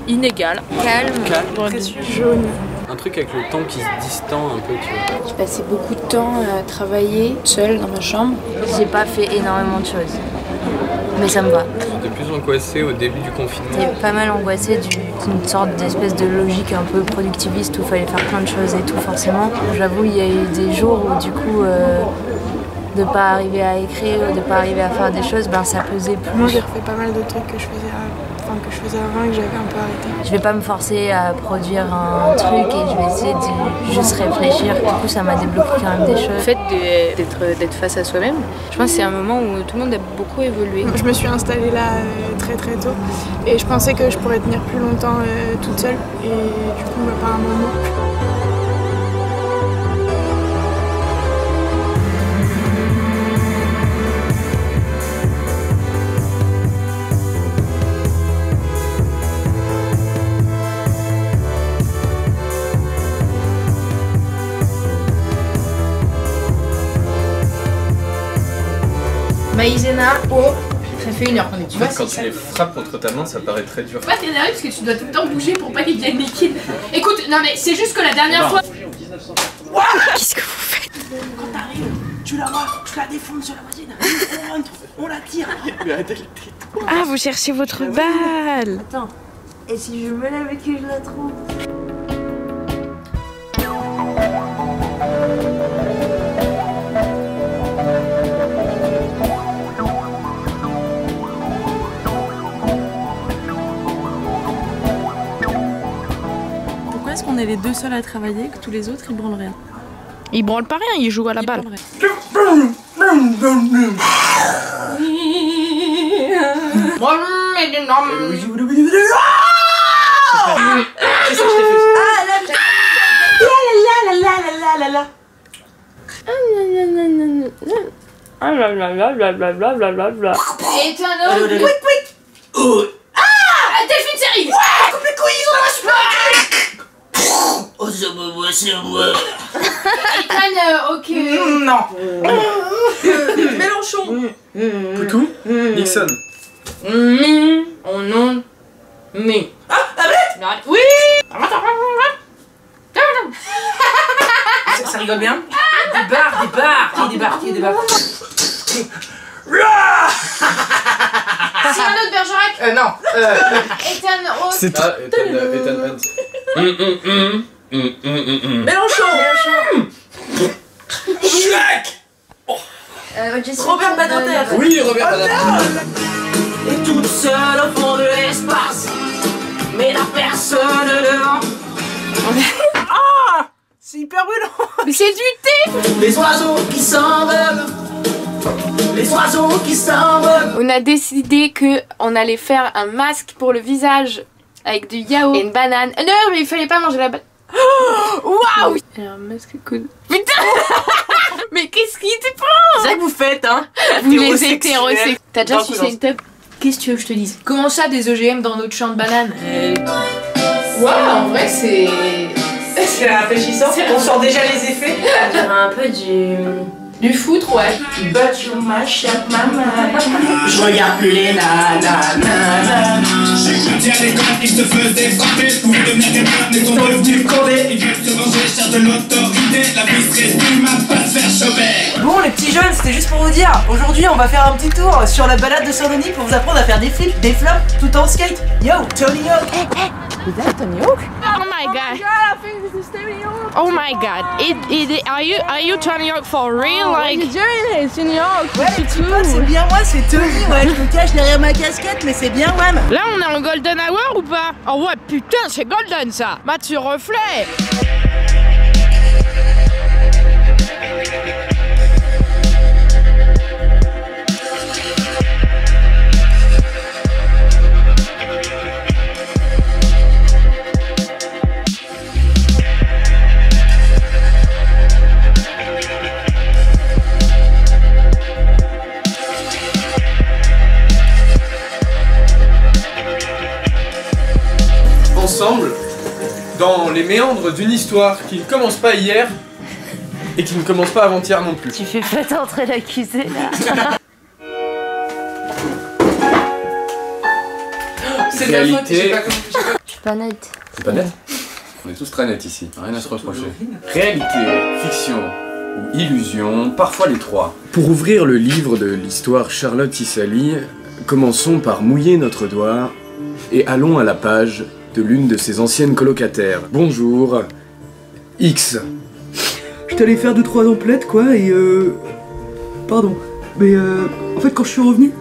Inégal. Calme. Précieux. Jaune. Un truc avec le temps qui se distend un peu, tu vois. J'ai passé beaucoup de temps à travailler seule dans ma chambre. J'ai pas fait énormément de choses. Mais ça me va. J'étais plus angoissée au début du confinement. J'étais pas mal angoissée d'une sorte d'espèce de logique un peu productiviste où il fallait faire plein de choses et tout forcément. J'avoue, il y a eu des jours où du coup, de pas arriver à écrire, de pas arriver à faire des choses, ben ça pesait plus. Moi j'ai refait pas mal de trucs que je faisais avant et que j'avais un peu arrêté. Je vais pas me forcer à produire un truc et je vais essayer de juste réfléchir. Du coup, ça m'a débloqué quand même des choses. Le fait d'être face à soi-même, je pense que c'est un moment où tout le monde a beaucoup évolué. Je me suis installée là très tôt et je pensais que je pourrais tenir plus longtemps toute seule et du coup pas un moment. Maïzena, ça fait 1 heure qu'on est. Tu vois, Quand tu les frappes contre ta main, ça paraît très dur. Faut pas t'énerver parce que tu dois tout le temps bouger pour pas qu'ils deviennent liquides. Écoute, non mais c'est juste que la dernière fois. Qu'est-ce que vous faites? Quand t'arrives, tu la vois, tu la défonces sur la voisine. On rentre, on la tire. Ah, vous cherchez votre balle. Attends, et si je me lève et que je la trouve? Pourquoi est-ce qu'on est les deux seuls à travailler que tous les autres ils branlent rien? Ils branlent pas rien, ils jouent à la balle. C'est ça que je t'ai fait. Et t'es un homme. Delphine série. Coupe les couilles, ils ont la super. Oh, c'est moi. Ethan, ok. Non. Mélenchon. Poutou, Nixon. Oh non. Mais. Oui. Ça rigole bien. Des bars. Qui débarque. Cyrano de Bergerac. Non. Ethan Roth. C'est Ethan Hunt. Mélenchon. Shrek. Robert Badinter. Oui, Robert Badinter. Et toute seule au fond de l'espace. Mais la personne devant. Ah, c'est hyper brûlant. Mais c'est du thé. Les oiseaux qui s'envolent. Les oiseaux qui s'envolent. On a décidé que on allait faire un masque pour le visage avec du yaourt et une banane. Non, mais il fallait pas manger la banane. Waouh! Et un masque cool. Putain! Mais qu'est-ce qui te prend? C'est ça que vous faites, hein? Vous les hétérosexuels. T'as déjà sucé une teub? Qu'est-ce que tu veux que je te dise? Comment ça des OGM dans notre champ de banane? Waouh, en vrai c'est... C'est rafraîchissant. On sent déjà les effets. On dirait un peu Du foutre, ouais. But you mash up maman. Je regarde plus les nanas. J'écoute y'a des gars qui se faisaient frapper pour devenir quelqu'un, mais sont devenus condés. Ils veulent se venger, cherchent de l'autorité. La vie se résume à pas se faire choper. Bon les petits jeunes, c'était juste pour vous dire. Aujourd'hui on va faire un petit tour sur la balade de Saint-Denis pour vous apprendre à faire des flips, des flops, tout en skate. Yo, Tony Hawk. Is that Tony Hawk? Oh my god. I think this is Tony Hawk. Oh my god. Are you Tony Hawk for real? Like... Jerry, c'est Tony Hawk. Ouais, les petits potes, c'est bien moi, c'est Tony. Ouais, je me cache derrière ma casquette, mais c'est bien ouais. Là on est en Golden Hour ou pas? Oh ouais putain c'est Golden ça. Mathieu Reflet. Ensemble, dans les méandres d'une histoire qui ne commence pas hier et qui ne commence pas avant-hier non plus. Tu fais pas entrer l'accusé là. C'est de la faute, j'ai pas compris. pas net. C'est pas net? On est tous très nets ici, rien à se reprocher. Réalité, fiction ou illusion, parfois les trois. Pour ouvrir le livre de l'histoire Charlotte Isali, commençons par mouiller notre doigt et allons à la page de l'une de ses anciennes colocataires. Bonjour, X. Je t'allais faire 2-3 emplettes quoi et Pardon. Mais en fait quand je suis revenu,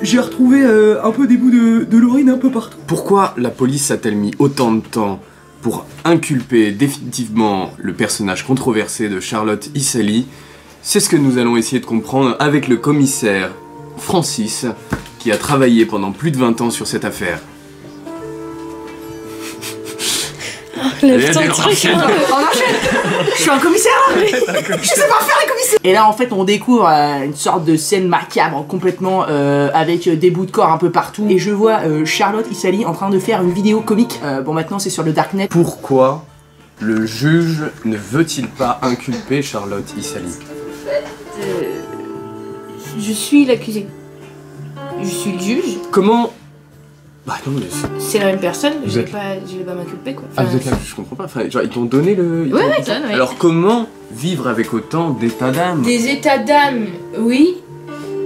j'ai retrouvé un peu des bouts de Laurine un peu partout. Pourquoi la police a-t-elle mis autant de temps pour inculper définitivement le personnage controversé de Charlotte Isali? C'est ce que nous allons essayer de comprendre avec le commissaire Francis, qui a travaillé pendant plus de 20 ans sur cette affaire. Lève ton truc, on enchaîne. Je suis un commissaire là. Je sais pas faire les commissaires. Et là en fait on découvre une sorte de scène macabre complètement avec des bouts de corps un peu partout. Et je vois Charlotte Isali en train de faire une vidéo comique. Bon maintenant c'est sur le darknet. Pourquoi le juge ne veut-il pas inculper Charlotte Isali? Je suis l'accusé. Je suis le juge. Comment? Bah non mais... C'est la même personne, Vous je vais êtes- pas m'inculper quoi. Ah vous êtes là, je comprends pas. Enfin, genre ils t'ont donné le... ils Ouais, t'ont ouais, dit ça. ça, ouais. Alors comment vivre avec autant d'état d'âme? Des états d'âme, oui.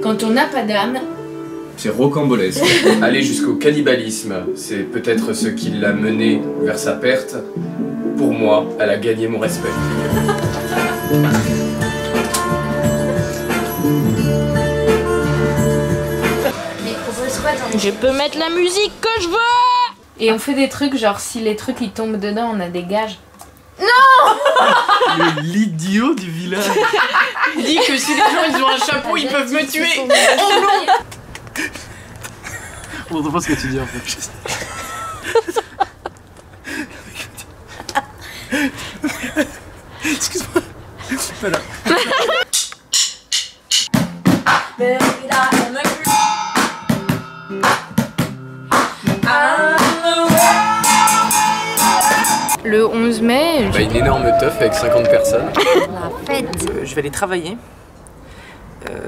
Quand on n'a pas d'âme, C'est rocambolesque. Aller jusqu'au cannibalisme, c'est peut-être ce qui l'a mené vers sa perte. Pour moi, elle a gagné mon respect. je peux mettre la musique que je veux. Et on fait des trucs genre si les trucs ils tombent dedans, on a des gages. L'idiot du village. Il dit que si les gens ils ont un chapeau, ils peuvent me tuer. On entend pas ce que tu dis en fait. Excuse-moi. Voilà. Le 11 mai, Bah, une énorme teuf avec 50 personnes. La fête. Je vais aller travailler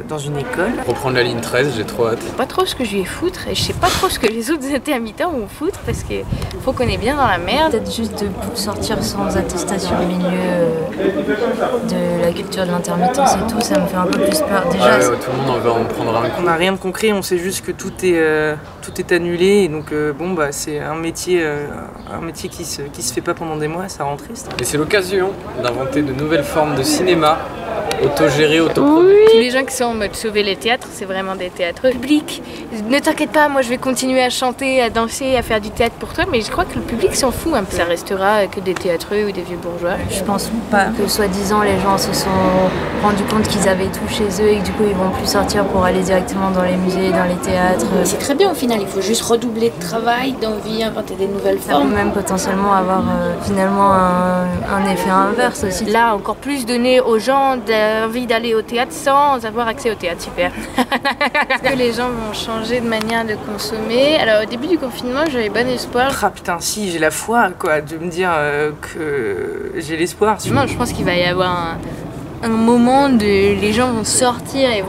dans une école. Reprendre la ligne 13, j'ai trop hâte. je sais pas trop ce que je lui ai foutre et je sais pas trop ce que les autres intermittents vont foutre parce que faut qu'on est bien dans la merde. Peut-être juste de sortir sans attestation au milieu de la culture de l'intermittence et tout, ça me fait un peu plus peur. Déjà, tout le monde en va en prendre un coup. On n'a rien de concret, on sait juste que tout est annulé et donc bon bah c'est un métier qui se fait pas pendant des mois, ça rend triste. Et c'est l'occasion d'inventer de nouvelles formes de cinéma, autogéré, Tous les gens qui sont en mode sauver les théâtres, c'est vraiment des théâtres publics. Ne t'inquiète pas, moi je vais continuer à chanter, à danser, à faire du théâtre pour toi, mais je crois que le public s'en fout un peu. Ça restera que des théâtreux ou des vieux bourgeois. je pense pas que soi-disant les gens se sont rendus compte qu'ils avaient tout chez eux et que du coup ils vont plus sortir pour aller directement dans les musées, dans les théâtres. C'est très bien au final, il faut juste redoubler de travail, d'envie, inventer des nouvelles Ça peut formes. même potentiellement avoir finalement un effet inverse aussi. Là, encore plus donner aux gens envie d'aller au théâtre sans avoir accès au théâtre, super. Est-ce que les gens vont changer de manière de consommer? Alors au début du confinement, j'avais bon espoir. Ah putain si, j'ai la foi quoi, de me dire que j'ai l'espoir. Je pense qu'il va y avoir un moment de les gens vont sortir et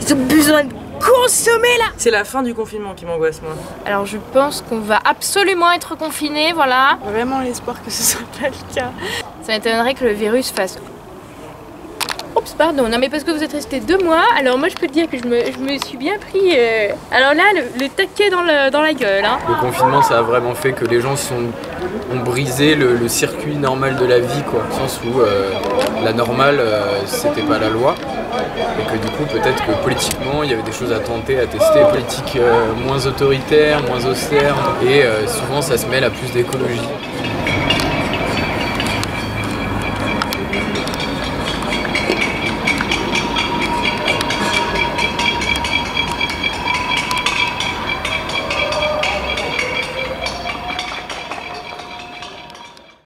ils ont besoin de consommer là. C'est la fin du confinement qui m'angoisse moi. Alors je pense qu'on va absolument être confinés, voilà. Vraiment l'espoir que ce soit pas le cas. Ça m'étonnerait que le virus fasse... Oups, pardon, non mais parce que vous êtes restés 2 mois, alors moi je peux te dire que je me suis bien pris... Alors là, le taquet dans la gueule, hein. Le confinement, ça a vraiment fait que les gens ont brisé le circuit normal de la vie, quoi. Au sens où la normale, c'était pas la loi. Et que du coup, peut-être que politiquement, il y avait des choses à tenter, à tester. Politique moins autoritaire, moins austère. Et souvent, ça se mêle à plus d'écologie.